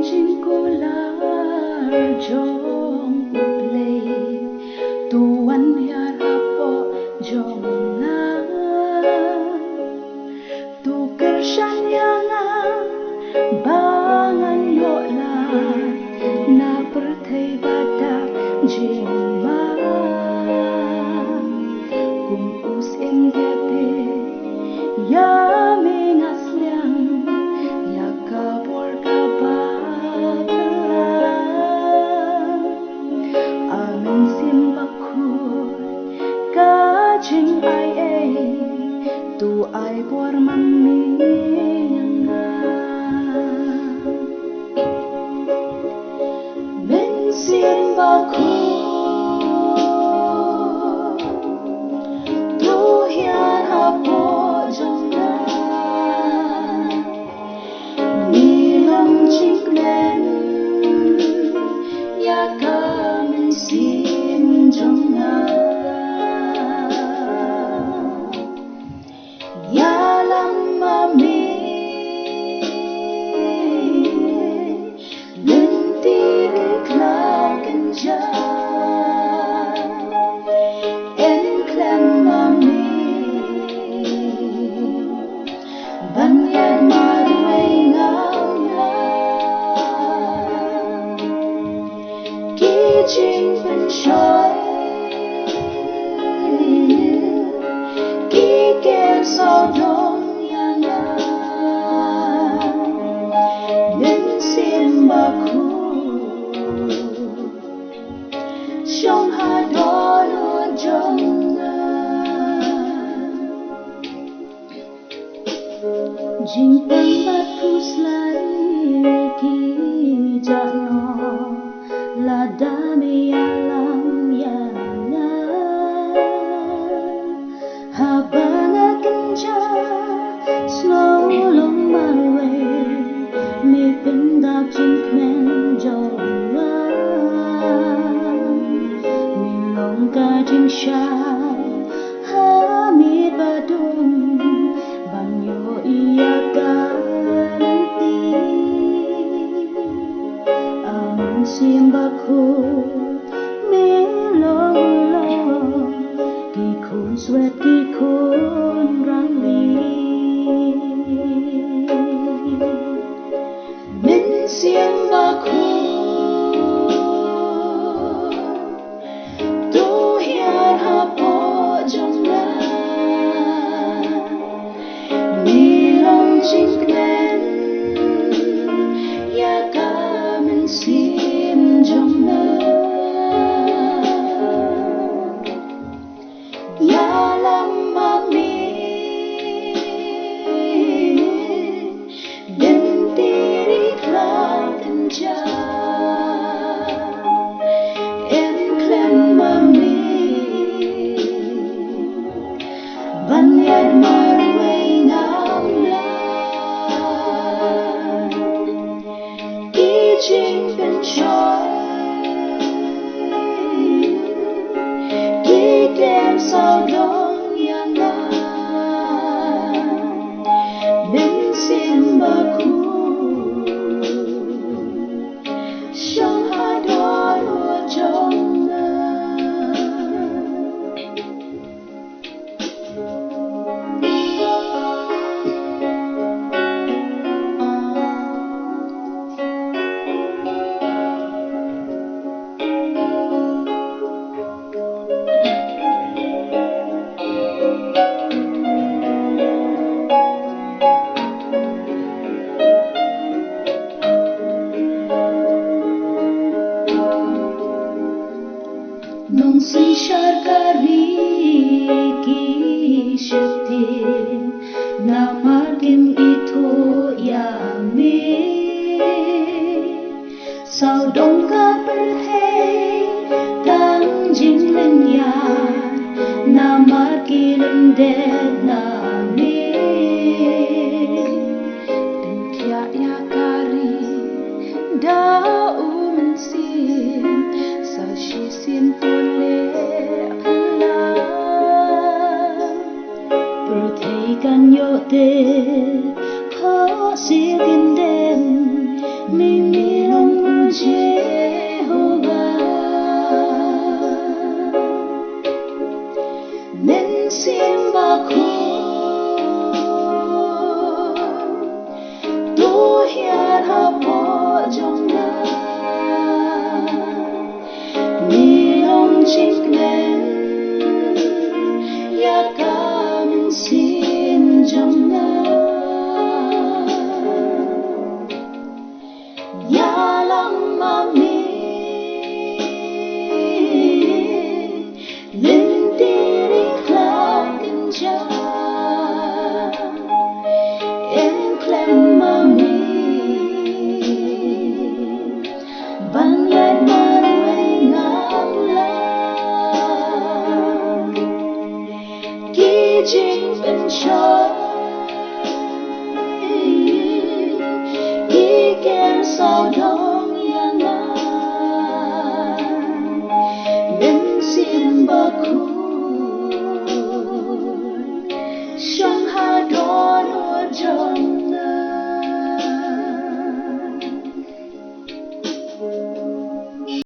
jingkular jong uplay tuan harapo jong na tu kersyanya bangan yola na perthai bata jingma kum us engete ya mengasliang ya kabor kabagla amin simbakul kajing ai tu ai bor mami men simbakul tu hian hapo jonga nilang chinglen ya kamin sim jonga ya lam mami lenti klaken ja en klem mami banyan marway ngawla kijing penshoy kiken sodong yana men simbaku shong hadolo jonga jing pembat puslai ki jano ladame alam yana habana kenja slow long my way me pindap jing kmen jonga me long ka jing sha ha mi badung banyo iya ganti amin simbaku melong long ki khun swet ki khun rang li min simbaku tu hiar hapo jonga nilang chinglen ya kamin sim jonga ya lam mami dentiri klaken ja en klem mami banyan marway ngawla kijing penshoy kiken sodong yana men simbaku shong hadolo jonga nung sishar kari ki shakti namargim ito yami sao đông ka perthei tang jing len ya namargim de nami kya ya kari da sim sa shi sim tole khla perthei kan yo te kho si kin den mi mang đi linh tiri cloud kinh cha em clem mang đi ban lại mà quay ngang la kỹ chính bên trời kỹ kèm sao đông yang na bên xin bờ khu